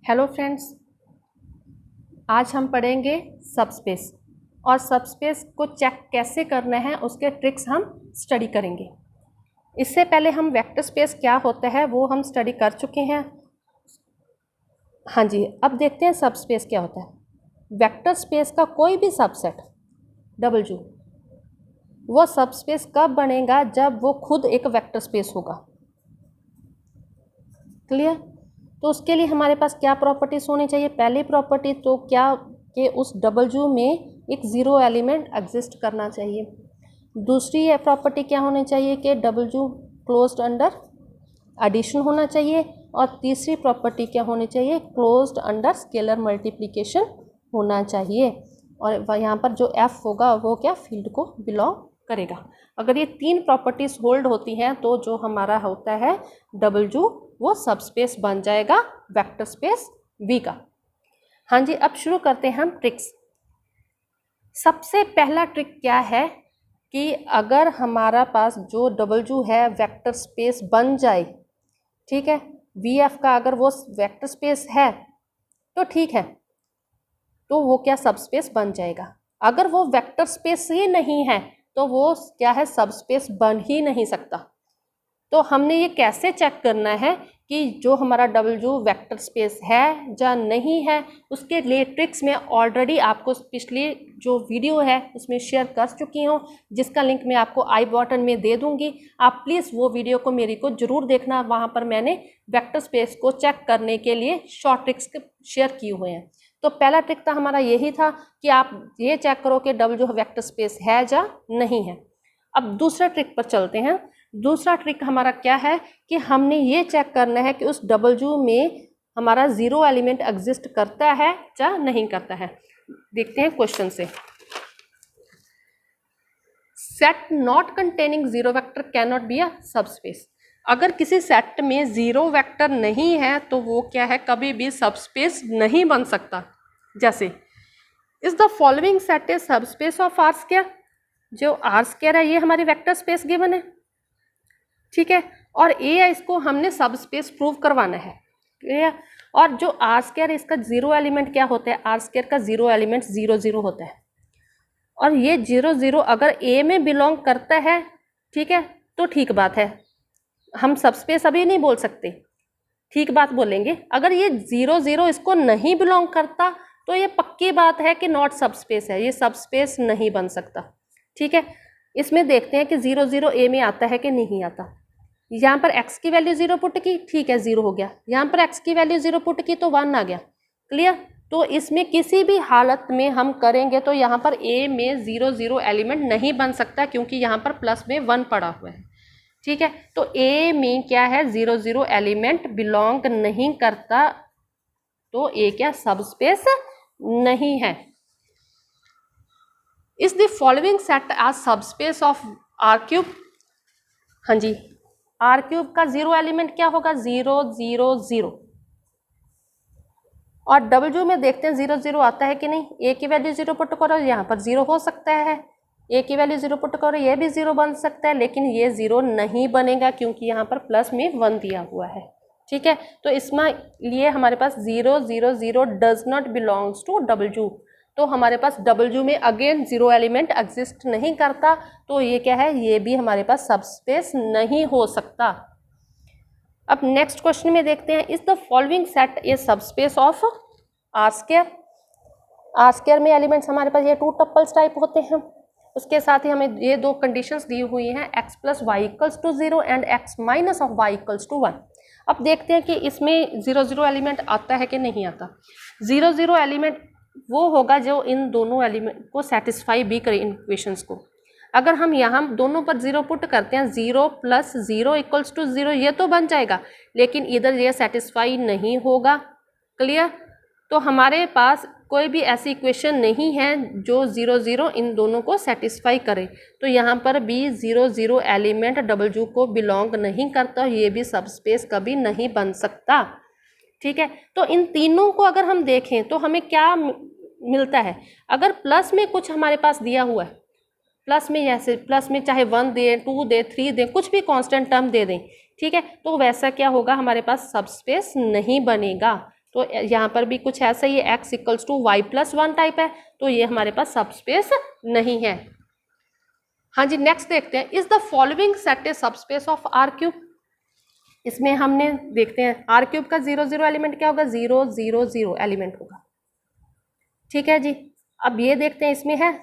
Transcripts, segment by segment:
Hello friends, आज हम पढ़ेंगे सबस्पेस और सबस्पेस को चेक कैसे करना है उसके ट्रिक्स हम स्टडी करेंगे। इससे पहले हम वेक्टर स्पेस क्या होता है वो हम स्टडी कर चुके हैं। हाँ जी, अब देखते हैं सबस्पेस क्या होता है। वेक्टर स्पेस का कोई भी सबसेट W वो सबस्पेस कब बनेगा जब वो खुद एक वेक्टर स्पेस होगा। क्लियर? तो उसके लिए हमारे पास क्या प्रॉपर्टीज होनी चाहिए। पहली प्रॉपर्टी तो क्या कि उस W में एक ज़ीरो एलिमेंट एग्जिस्ट करना चाहिए। दूसरी प्रॉपर्टी क्या होनी चाहिए कि W क्लोज्ड अंडर एडिशन होना चाहिए। और तीसरी प्रॉपर्टी क्या होनी चाहिए, क्लोज्ड अंडर स्केलर मल्टीप्लिकेशन होना चाहिए। और यहाँ पर जो F होगा वो क्या फील्ड को बिलोंग करेगा। अगर ये तीन प्रॉपर्टीज होल्ड होती हैं तो जो हमारा होता है W वो सबस्पेस बन जाएगा वेक्टर स्पेस V का। हाँ जी, अब शुरू करते हैं हम ट्रिक्स। सबसे पहला ट्रिक क्या है कि अगर हमारा पास जो W है वेक्टर स्पेस बन जाए, ठीक है, VF का अगर वो वेक्टर स्पेस है तो ठीक है, तो वो क्या सबस्पेस बन जाएगा। अगर वो वेक्टर स्पेस ही नहीं है तो वो क्या है, सबस्पेस बन ही नहीं सकता। तो हमने ये कैसे चेक करना है कि जो हमारा W वेक्टर स्पेस है या नहीं है, उसके लिए ट्रिक्स मैं ऑलरेडी आपको पिछली जो वीडियो है उसमें शेयर कर चुकी हूँ, जिसका लिंक मैं आपको आई बटन में दे दूँगी। आप प्लीज़ वो वीडियो को मेरी को ज़रूर देखना। वहाँ पर मैंने वेक्टर स्पेस को चेक करने के लिए शॉर्ट ट्रिक्स शेयर किए हुए हैं। तो पहला ट्रिक तो हमारा यही था कि आप ये चेक करो कि W वेक्टर स्पेस है या नहीं है। अब दूसरा ट्रिक पर चलते हैं। दूसरा ट्रिक हमारा क्या है कि हमने ये चेक करना है कि उस W में हमारा ज़ीरो एलिमेंट एग्जिस्ट करता है या नहीं करता है। देखते हैं क्वेश्चन से। Set not containing zero vector can not be a subspace. अगर किसी सेट में ज़ीरो वेक्टर नहीं है तो वो क्या है, कभी भी सबस्पेस नहीं बन सकता। जैसे is the following set is subspace of R square. जो आर स्क्वायर है ये हमारी वेक्टर स्पेस गिवन है, ठीक है, और ए है, इसको हमने सबस्पेस प्रूव करवाना है। क्लियर? और जो आर स्क्वायर इसका जीरो एलिमेंट क्या होता है, आर स्क्वायर का जीरो एलिमेंट 0 0 होता है। और ये 0 0 अगर ए में बिलोंग करता है, ठीक है, तो ठीक बात है, हम सबस्पेस अभी नहीं बोल सकते, ठीक बात बोलेंगे। अगर ये 0 0 इसको नहीं बिलोंग करता तो ये पक्की बात है कि नॉट सबस्पेस है, ये सबस्पेस नहीं बन सकता। ठीक है, इसमें देखते हैं कि 0 0 ए में आता है कि नहीं आता। यहाँ पर x की वैल्यू 0 पुट की, ठीक है, 0 हो गया। यहाँ पर x की वैल्यू 0 पुट की तो 1 आ गया। क्लियर? तो इसमें किसी भी हालत में हम करेंगे तो यहाँ पर a में 0 0 एलिमेंट नहीं बन सकता, क्योंकि यहाँ पर प्लस में 1 पड़ा हुआ है। ठीक है, तो a में क्या है, 0 0 एलिमेंट बिलोंग नहीं करता, तो a क्या सबस्पेस नहीं है। इज द फॉलोइंग सेट आज सबस्पेस ऑफ आर क्यूब। हाँ जी, आर क्यूब का जीरो एलिमेंट क्या होगा, 0 0 0। और W में देखते हैं 0 0 आता है कि नहीं। ए की वैल्यू 0 पुट करो, यहाँ पर 0 हो सकता है। ए की वैल्यू 0 पुट करो, ये भी 0 बन सकता है, लेकिन ये 0 नहीं बनेगा क्योंकि यहाँ पर प्लस में 1 दिया हुआ है। ठीक है, तो इसमें लिए हमारे पास 0 0 0 does not belongs to W। तो हमारे पास W में अगेन जीरो एलिमेंट एग्जिस्ट नहीं करता, तो ये क्या है, ये भी हमारे पास सबस्पेस नहीं हो सकता। अब नेक्स्ट क्वेश्चन में देखते हैं, is the following set a subspace of R square. R square में एलिमेंट्स हमारे पास ये 2 टप्पल्स टाइप होते हैं। उसके साथ ही हमें ये 2 कंडीशंस दी हुई हैं, x + y = 0 and x - y = 1। अब देखते हैं कि इसमें 0 0 एलिमेंट आता है कि नहीं आता। 0 0 एलिमेंट वो होगा जो इन दोनों एलिमेंट को सेटिस्फाई भी करे, इन इक्वेशंस को। अगर हम यहाँ दोनों पर 0 पुट करते हैं, 0 + 0 = 0, ये तो बन जाएगा, लेकिन इधर ये सेटिस्फाई नहीं होगा। क्लियर? तो हमारे पास कोई भी ऐसी इक्वेशन नहीं है जो 0 0 इन दोनों को सेटिस्फाई करे। तो यहाँ पर भी 0 0 एलिमेंट W को बिलोंग नहीं करता, ये भी सबस्पेस कभी नहीं बन सकता। ठीक है, तो इन तीनों को अगर हम देखें तो हमें क्या मिलता है। अगर प्लस में कुछ हमारे पास दिया हुआ है, प्लस में जैसे प्लस में चाहे 1 दे, 2 दे, 3 दे, कुछ भी कांस्टेंट टर्म दे दें, ठीक है, तो वैसा क्या होगा, हमारे पास सबस्पेस नहीं बनेगा। तो यहाँ पर भी कुछ ऐसा ही है, x equals to Y plus 1 type है, तो ये हमारे पास सबस्पेस नहीं है। हाँ जी, नेक्स्ट देखते हैं, is the following set a subspace of R cube. इसमें हमने देखते हैं आर क्यूब का 0 0 एलिमेंट क्या होगा, 0 0 0 एलिमेंट होगा। ठीक है जी, अब ये देखते हैं इसमें है,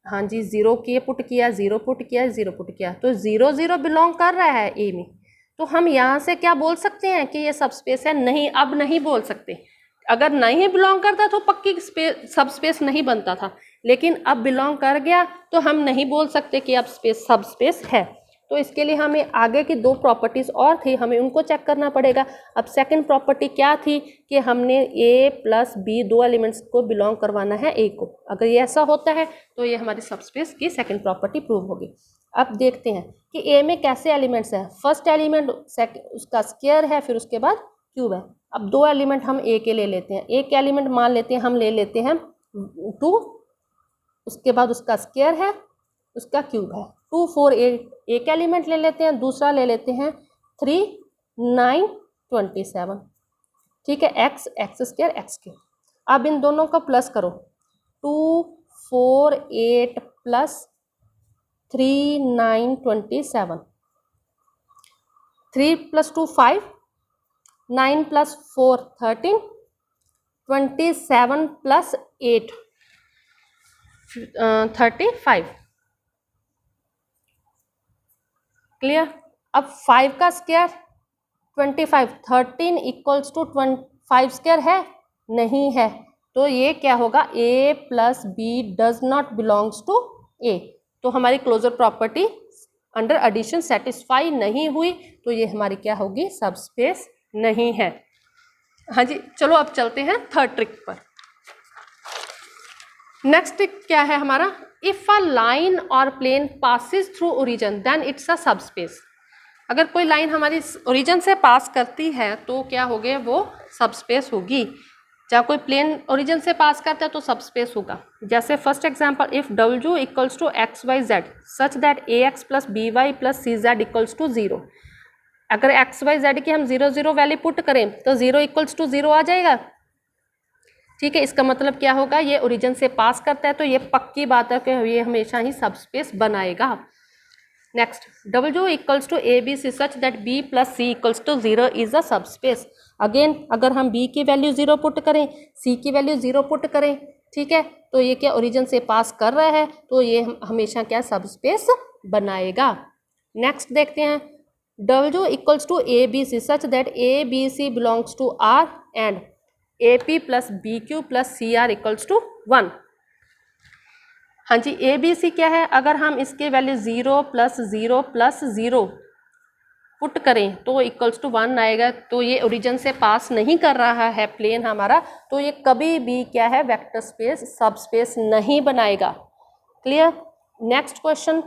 हाँ जी 0 किए पुट किया, 0 पुट किया, 0 पुट किया, तो 0 0 बिलोंग कर रहा है ए में। तो हम यहाँ से क्या बोल सकते हैं कि ये सबस्पेस है? नहीं, अब नहीं बोल सकते। अगर नहीं बिलोंग करता तो पक्की सबस्पेस नहीं बनता था, लेकिन अब बिलोंग कर गया तो हम नहीं बोल सकते कि अब सबस्पेस है। तो इसके लिए हमें आगे की दो प्रॉपर्टीज़ और थी, हमें उनको चेक करना पड़ेगा। अब सेकंड प्रॉपर्टी क्या थी कि हमने ए प्लस बी दो एलिमेंट्स को बिलोंग करवाना है ए को। अगर ये ऐसा होता है तो ये हमारी सबस्पेस की सेकंड प्रॉपर्टी प्रूव होगी। अब देखते हैं कि ए में कैसे एलिमेंट्स हैं। फर्स्ट एलिमेंट उसका स्क्वायर है, फिर उसके बाद क्यूब है। अब दो एलिमेंट हम ए के ले लेते हैं। एक एलिमेंट मान लेते हैं, हम ले लेते हैं 2, उसके बाद उसका स्क्वायर है, उसका क्यूब है 2 4 8। एक एलिमेंट ले लेते हैं, दूसरा ले लेते हैं 3 9 27। ठीक है, एक्स स्क्वायर एक्स क्यूब। अब इन दोनों का प्लस करो, 2 4 8 प्लस 3 9 27। 3 + 2 5, 9 + 4 13, 27 + 8 35। क्लियर। अब 5 का स्क्वायर 25, 13 इक्वल्स टू 5 स्क्वायर है, नहीं है, तो ये क्या होगा, a plus B does not belongs to a। तो हमारी closure property under addition satisfy नहीं हुई, तो ये हमारी क्या होगी, सबस्पेस नहीं है। हाँ जी, चलो अब चलते हैं थर्ड ट्रिक पर। नेक्स्ट ट्रिक क्या है हमारा, इफ अ लाइन और plane passes through origin then it's a subspace. अगर कोई लाइन हमारी ओरिजिन से पास करती है तो क्या हो गया, वो सबस्पेस होगी। जहाँ कोई प्लेन ओरिजिन से पास करता है तो सबस्पेस होगा। जैसे first example, if W equals to X Y Z such that A X plus B Y plus C Z equals to 0। अगर एक्स वाई जेड की हम 0 0 वैल्यू पुट करें तो 0 इक्वल्स टू 0 आ जाएगा। ठीक है, इसका मतलब क्या होगा, ये ओरिजिन से पास करता है, तो ये पक्की बात है कि ये हमेशा ही सबस्पेस बनाएगा। Next, W equals to A B C such that B plus C equals to 0 is a subspace. Again अगर हम बी की वैल्यू 0 पुट करें, सी की वैल्यू 0 पुट करें, ठीक है, तो ये क्या ओरिजिन से पास कर रहा है, तो ये हमेशा क्या सबस्पेस बनाएगा। नेक्स्ट देखते हैं, W equals to A B C such that A B C belongs to R and A P plus B Q plus C R equals to 1। हाँ जी, ए बी सी क्या है, अगर हम इसके वैल्यू 0 + 0 + 0 पुट करें तो इक्वल्स टू 1 आएगा। तो ये ओरिजिन से पास नहीं कर रहा है प्लेन हमारा, तो ये कभी भी क्या है, वेक्टर स्पेस सबस्पेस नहीं बनाएगा। Clear. Next question,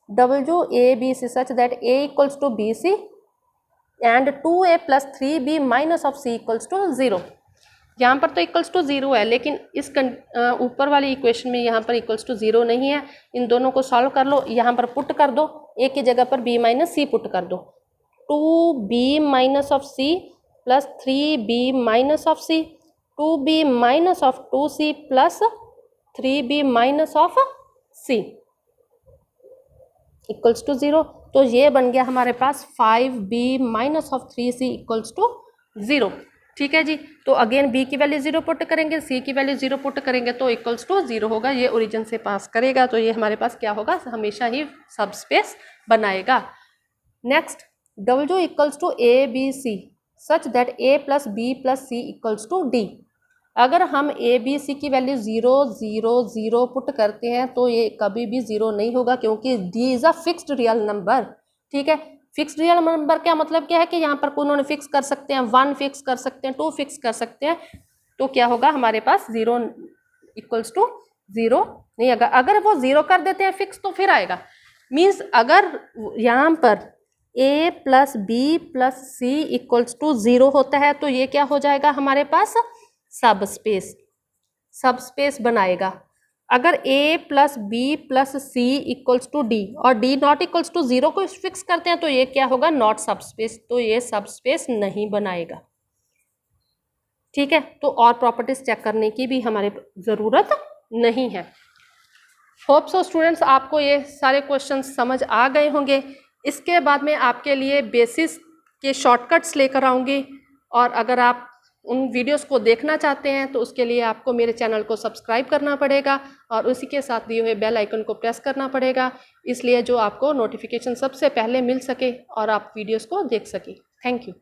W A B C such that A equals to B C and 2a + 3b minus of C equals to 0। यहाँ पर तो इक्वल्स टू 0 है, लेकिन इस ऊपर वाली इक्वेशन में यहाँ पर इक्वल्स टू 0 नहीं है। इन दोनों को सॉल्व कर लो, यहाँ पर पुट कर दो, a की जगह पर b - c पुट कर दो। 2b minus of c plus 3b minus of c, 2b minus of 2c plus 3b minus of c equals to 0। तो ये बन गया हमारे पास 5b minus of 3c equals to 0। ठीक है जी, तो अगेन b की वैल्यू 0 पुट करेंगे, c की वैल्यू 0 पुट करेंगे, तो इक्वल्स टू 0 होगा। ये ओरिजिन से पास करेगा, तो ये हमारे पास क्या होगा, हमेशा ही सबस्पेस बनाएगा। Next, W equals to A B C such that a plus B plus C equals to d। अगर हम ए बी सी की वैल्यू 0 0 0 पुट करते हैं तो ये कभी भी 0 नहीं होगा, क्योंकि d is a fixed real number. ठीक है, फिक्स्ड रियल नंबर का मतलब क्या है कि यहाँ पर उन्होंने फिक्स कर सकते हैं, 1 फिक्स कर सकते हैं, 2 फिक्स कर सकते हैं, तो क्या होगा हमारे पास 0 इक्वल्स टू 0 नहीं। अगर वो 0 कर देते हैं फिक्स तो फिर आएगा। मीन्स अगर यहाँ पर a plus B plus C equals to 0 होता है तो ये क्या हो जाएगा, हमारे पास सबस्पेस बनाएगा। अगर a plus B plus C equals to d और d नॉट इक्वल्स टू 0 को फिक्स करते हैं तो ये क्या होगा, नॉट सबस्पेस, तो ये सबस्पेस नहीं बनाएगा। ठीक है, तो और प्रॉपर्टीज़ चेक करने की भी हमारे ज़रूरत नहीं है। होप सो स्टूडेंट्स आपको ये सारे क्वेश्चंस समझ आ गए होंगे। इसके बाद में आपके लिए बेसिस के शॉर्टकट्स लेकर आऊँगी, और अगर आप उन वीडियोस को देखना चाहते हैं तो उसके लिए आपको मेरे चैनल को सब्सक्राइब करना पड़ेगा और उसी के साथ दिए हुए बेल आइकन को प्रेस करना पड़ेगा, इसलिए जो आपको नोटिफिकेशन सबसे पहले मिल सके और आप वीडियोस को देख सकें। Thank you.